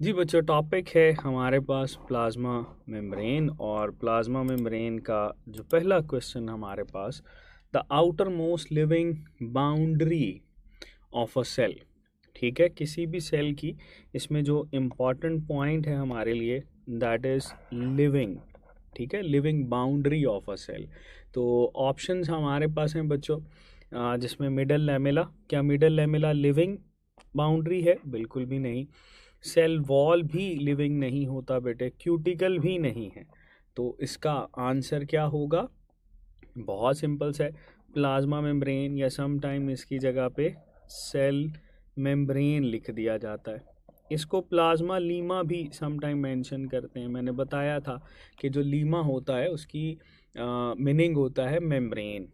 जी बच्चों, टॉपिक है हमारे पास प्लाज्मा मेम्ब्रेन। और प्लाज्मा मेम्ब्रेन का जो पहला क्वेश्चन हमारे पास, the outermost living boundary of a cell. ठीक है, किसी भी सेल की इसमें जो इम्पॉर्टेंट पॉइंट है हमारे लिए, दैट इज लिविंग। ठीक है, living boundary of a cell. तो ऑप्शंस हमारे पास हैं बच्चों, जिसमें मिडल लैमेला। क्या मिडल लैमेला लिविंग बाउंड्री है? बिल्कुल भी नहीं। सेल वॉल भी लिविंग नहीं होता बेटे, क्यूटिकल भी नहीं है। तो इसका आंसर क्या होगा? बहुत सिंपल सा है, प्लाज्मा मेम्ब्रेन, या सम टाइम इसकी जगह पे सेल मेम्ब्रेन लिख दिया जाता है। इसको प्लाज्मा लीमा भी सम टाइम मेंशन करते हैं। मैंने बताया था कि जो लीमा होता है उसकी मीनिंग होता है मेम्ब्रेन।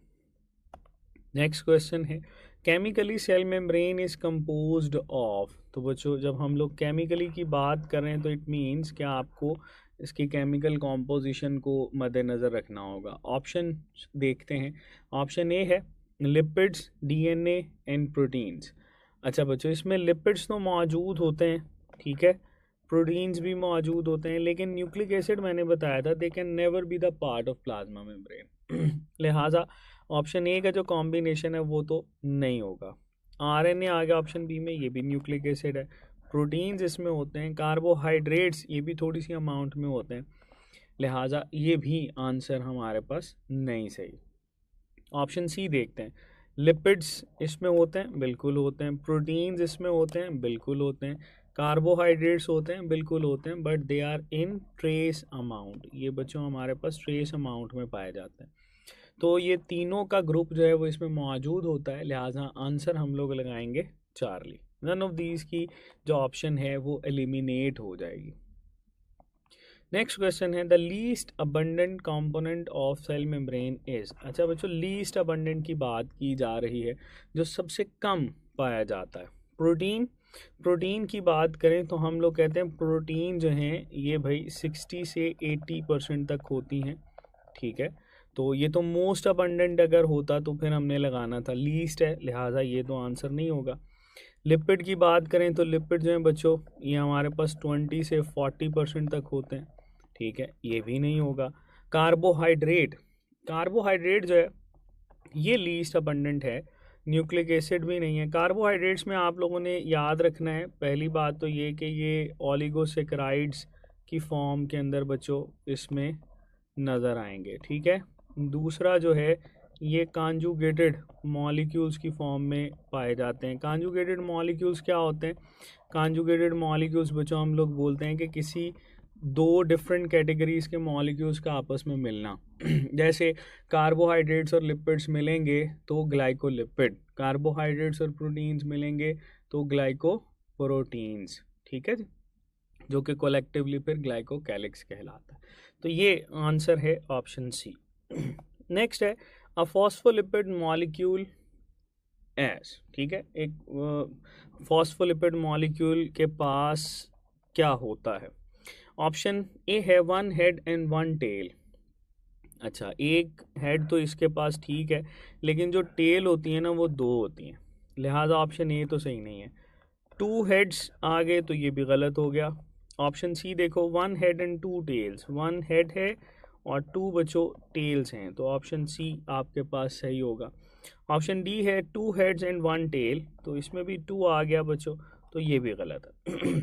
नेक्स्ट क्वेश्चन है, chemically cell membrane is composed of. तो बच्चों, जब हम लोग केमिकली की बात कर रहे हैं तो इट मीन्स क्या आपको इसकी केमिकल कॉम्पोजिशन को मद्देनज़र रखना होगा। ऑप्शन देखते हैं। ऑप्शन ए है लिपिड्स, डीएनए एंड प्रोटीन्स। अच्छा बच्चों, इसमें लिपिड्स तो मौजूद होते हैं, ठीक है, प्रोटीन्स भी मौजूद होते हैं, लेकिन न्यूक्लिक एसिड मैंने बताया था they can never be the part of plasma membrane. लिहाजा ऑप्शन ए का जो कॉम्बिनेशन है वो तो नहीं होगा। आरएनए आ गया ऑप्शन बी में, ये भी न्यूक्लिक एसिड है। प्रोटीन्स इसमें होते हैं, कार्बोहाइड्रेट्स ये भी थोड़ी सी अमाउंट में होते हैं, लिहाजा ये भी आंसर हमारे पास नहीं सही। ऑप्शन सी देखते हैं। लिपिड्स इसमें होते हैं, बिल्कुल होते हैं। प्रोटीन्स इसमें होते हैं, बिल्कुल होते हैं। कार्बोहाइड्रेट्स होते हैं, बिल्कुल होते हैं, but they are in trace amount. ये बच्चों हमारे पास ट्रेस अमाउंट में पाए जाते हैं। तो ये तीनों का ग्रुप जो है वो इसमें मौजूद होता है, लिहाजा आंसर हम लोग लगाएंगे चार्ली। नन ऑफ दीज की जो ऑप्शन है वो एलिमिनेट हो जाएगी। नेक्स्ट क्वेश्चन है, the least abundant component of cell membrane is. अच्छा बच्चों, लीस्ट अबंडेंट की बात की जा रही है, जो सबसे कम पाया जाता है। प्रोटीन, प्रोटीन की बात करें तो हम लोग कहते हैं प्रोटीन जो हैं ये भाई 60 से 80% तक होती हैं। ठीक है, तो ये तो मोस्ट अबंडेंट अगर होता तो फिर हमने लगाना था, लीस्ट है, लिहाजा ये तो आंसर नहीं होगा। लिपिड की बात करें तो लिपिड जो है बच्चों ये हमारे पास 20 से 40% तक होते हैं। ठीक है, ये भी नहीं होगा। कार्बोहाइड्रेट, कार्बोहाइड्रेट जो है ये लीस्ट अबंडेंट है। न्यूक्लिक एसिड भी नहीं है। कार्बोहाइड्रेट्स में आप लोगों ने याद रखना है, पहली बात तो ये कि ये ओलिगोसेकेराइड्स की फॉर्म के अंदर बच्चों इसमें नज़र आएंगे। ठीक है, दूसरा जो है ये कांजुगेटेड मॉलिक्यूल्स की फॉर्म में पाए जाते हैं। कांजुगेटेड मॉलिक्यूल्स क्या होते हैं? कांजुगेटेड मॉलिक्यूल्स बच्चों हम लोग बोलते हैं कि किसी दो डिफरेंट कैटेगरीज के मॉलिक्यूल्स का आपस में मिलना। जैसे कार्बोहाइड्रेट्स और लिपिड्स मिलेंगे तो ग्लाइकोलिपिड, कार्बोहाइड्रेट्स और प्रोटीन्स मिलेंगे तो ग्लाइकोप्रोटीन्स। ठीक है जी, जो कि कोलेक्टिवली फिर ग्लाइकोकैलिक्स कहलाता है। तो ये आंसर है ऑप्शन सी। नेक्स्ट है, अ फॉस्फोलिपिड मॉलिक्यूल एस। ठीक है, एक फॉस्फोलिपिड मॉलिक्यूल के पास क्या होता है? ऑप्शन ए है one head and one tail. अच्छा, एक हेड तो इसके पास ठीक है, लेकिन जो टेल होती है ना वो दो होती हैं, लिहाजा ऑप्शन ए तो सही नहीं है। टू हेड्स आ गए तो ये भी गलत हो गया। ऑप्शन सी देखो, one head and two tails, one head है और टू बच्चों टेल्स हैं, तो ऑप्शन सी आपके पास सही होगा। ऑप्शन डी है two heads and one tail, तो इसमें भी टू आ गया बच्चों, तो ये भी गलत है।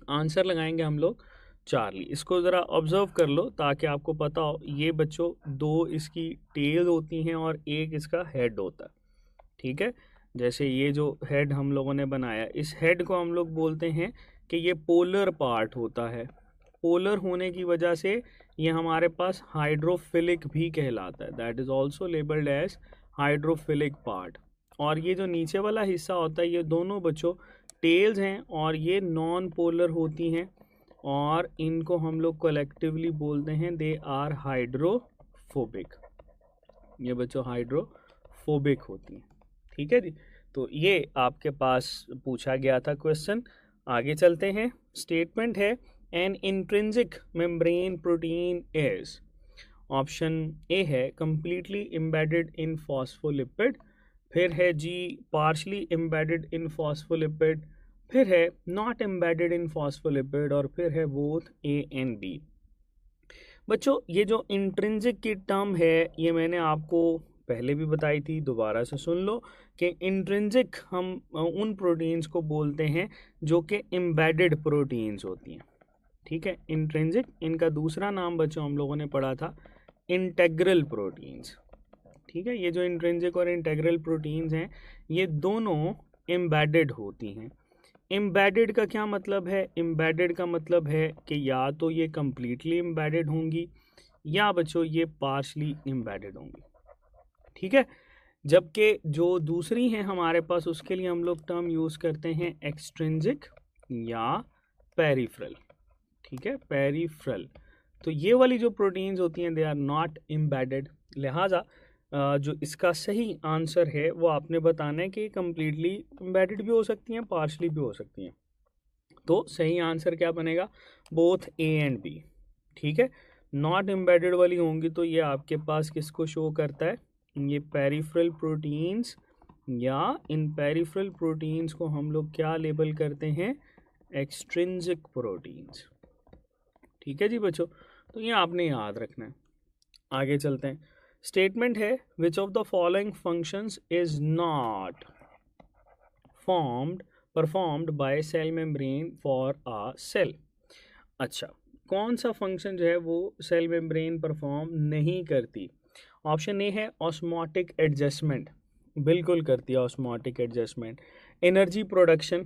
आंसर लगाएंगे हम लोग चार्ली। इसको ज़रा ऑब्जर्व कर लो ताकि आपको पता हो, ये बच्चों दो इसकी टेल होती हैं और एक इसका हेड होता है। ठीक है, जैसे ये जो हेड हम लोगों ने बनाया, इस हेड को हम लोग बोलते हैं कि ये पोलर पार्ट होता है। पोलर होने की वजह से ये हमारे पास हाइड्रोफिलिक भी कहलाता है, that is also labelled as hydrophilic part. और ये जो नीचे वाला हिस्सा होता है, ये दोनों बच्चों टेल्स हैं और ये नॉन पोलर होती हैं, और इनको हम लोग कलेक्टिवली बोलते हैं दे आर हाइड्रोफोबिक। ये बच्चों हाइड्रोफोबिक होती हैं। ठीक है जी, तो ये आपके पास पूछा गया था क्वेश्चन। आगे चलते हैं। स्टेटमेंट है, N intrinsic membrane protein is. Option A है कंप्लीटली एम्बेडेड इन फॉस्फोलिपिड, फिर है जी पार्शली एम्बेडेड इन फॉस्फोलिपिड, फिर है नॉट एम्बेडेड इन फॉस्फोलिपिड, और फिर है बोथ ए एंड बी। बच्चों ये जो इंट्रिंसिक की टर्म है ये मैंने आपको पहले भी बताई थी, दोबारा से सुन लो कि इंट्रिंसिक हम उन प्रोटीन्स को बोलते हैं जो कि एम्बेडेड प्रोटीन्स होती हैं। ठीक है, इंट्रिंसिक, इनका दूसरा नाम बच्चों हम लोगों ने पढ़ा था इंटेग्रल प्रोटीन्स। ठीक है, ये जो इंट्रिंसिक और इंटेग्रल प्रोटीन्स हैं ये दोनों एम्बेडेड होती हैं। एम्बेडेड का क्या मतलब है? एम्बेडेड का मतलब है कि या तो ये कम्प्लीटली एम्बेडेड होंगी या बच्चों ये पार्शली एम्बेडेड होंगी। ठीक है, जबकि जो दूसरी हैं हमारे पास उसके लिए हम लोग टर्म यूज़ करते हैं एक्सट्रिंसिक या पेरिफेरल। ठीक है, पेरिफेरल। तो ये वाली जो प्रोटीन्स होती हैं दे आर नॉट एम्बेडेड। लिहाजा जो इसका सही आंसर है वो आपने बताना है कि कम्प्लीटली एम्बेडेड भी हो सकती हैं, पार्शली भी हो सकती हैं। तो सही आंसर क्या बनेगा? Both A and B. ठीक है, नॉट एम्बेडेड वाली होंगी तो ये आपके पास किसको शो करता है? ये पेरिफेरल प्रोटीन्स, या इन पेरिफेरल प्रोटीन्स को हम लोग क्या लेबल करते हैं? Extrinsic proteins. ठीक है जी बच्चों, तो ये आपने याद रखना है। आगे चलते हैं। स्टेटमेंट है which of the following functions is not performed by cell membrane for a cell. अच्छा, कौन सा फंक्शन जो है वो सेल मेम्ब्रेन परफॉर्म नहीं करती? ऑप्शन ए है ऑस्मोटिक एडजस्टमेंट, बिल्कुल करती है ऑस्मोटिक एडजस्टमेंट। एनर्जी प्रोडक्शन,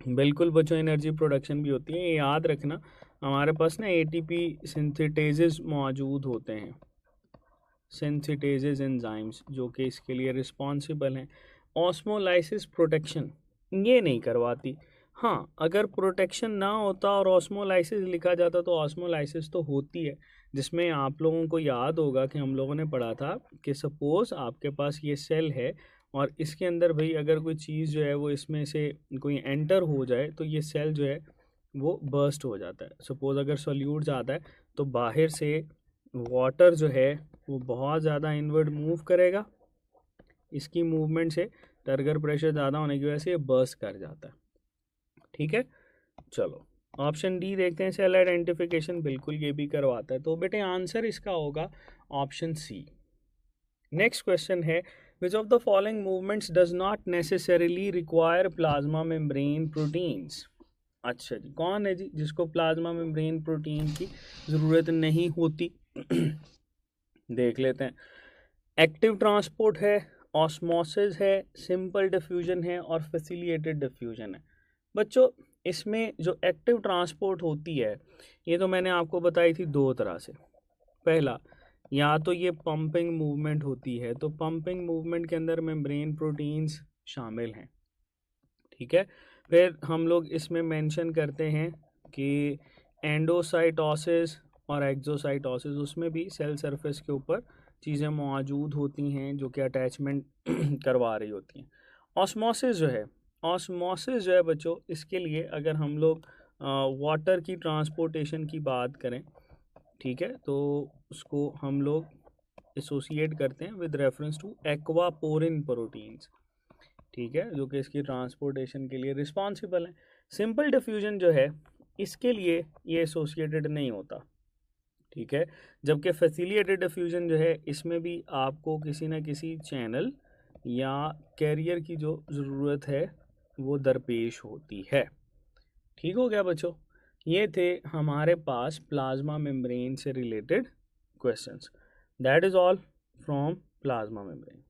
बिल्कुल बच्चों एनर्जी प्रोडक्शन भी होती है। ये याद रखना, हमारे पास ना एटीपी सिंथेटेजेस मौजूद होते हैं, सिंथेटेजेस एंजाइम्स जो कि इसके लिए रिस्पॉन्सिबल हैं। ऑस्मोलाइसिस प्रोटेक्शन ये नहीं करवाती। हाँ, अगर प्रोटेक्शन ना होता और ऑस्मोलाइसिस लिखा जाता तो ऑस्मोलाइसिस तो होती है, जिसमें आप लोगों को याद होगा कि हम लोगों ने पढ़ा था कि सपोज़ आपके पास ये सेल है और इसके अंदर भाई अगर कोई चीज़ जो है वो इसमें से कोई एंटर हो जाए तो ये सेल जो है वो बर्स्ट हो जाता है। सपोज़ अगर सोल्यूट जाता है तो बाहर से वाटर जो है वो बहुत ज़्यादा इनवर्ड मूव करेगा, इसकी मूवमेंट से टर्गर प्रेशर ज़्यादा होने की वजह से ये बर्स्ट कर जाता है। ठीक है, चलो ऑप्शन डी देखते हैं, सेल आइडेंटिफिकेशन, बिल्कुल ये भी करवाता है। तो बेटे आंसर इसका होगा ऑप्शन सी। नेक्स्ट क्वेश्चन है which of the following movements does not necessarily require plasma membrane proteins. अच्छा जी, कौन है जी जिसको प्लाज्मा मेम्ब्रेन प्रोटीन की ज़रूरत नहीं होती? देख लेते हैं। एक्टिव ट्रांसपोर्ट है, ऑस्मोसिस है, सिंपल डिफ्यूजन है और फैसिलिटेटेड डिफ्यूजन है। बच्चों इसमें जो एक्टिव ट्रांसपोर्ट होती है ये तो मैंने आपको बताई थी दो तरह से। पहला, या तो ये पंपिंग मूवमेंट होती है, तो पंपिंग मूवमेंट के अंदर मेम्ब्रेन प्रोटीन्स शामिल हैं। ठीक है, फिर हम लोग इसमें मेंशन करते हैं कि एंडोसाइटोसिस और एक्सोसाइटोसिस, उसमें भी सेल सरफेस के ऊपर चीज़ें मौजूद होती हैं जो कि अटैचमेंट करवा रही होती हैं। ऑस्मोसिस जो है, ऑस्मोसिस जो है बच्चों, इसके लिए अगर हम लोग वाटर की ट्रांसपोर्टेशन की बात करें, ठीक है, तो उसको हम लोग एसोसिएट करते हैं with reference to aquaporin proteins. ठीक है, जो कि इसकी ट्रांसपोर्टेशन के लिए रिस्पॉन्सिबल है। सिंपल डिफ्यूजन जो है इसके लिए ये एसोसिएटेड नहीं होता। ठीक है, जबकि फैसिलिटेटेड डिफ्यूजन जो है इसमें भी आपको किसी न किसी चैनल या कैरियर की जो ज़रूरत है वो दरपेश होती है। ठीक हो गया बच्चों, ये थे हमारे पास प्लाज्मा मेम्ब्रेन से related questions. That is all from plasma membrane.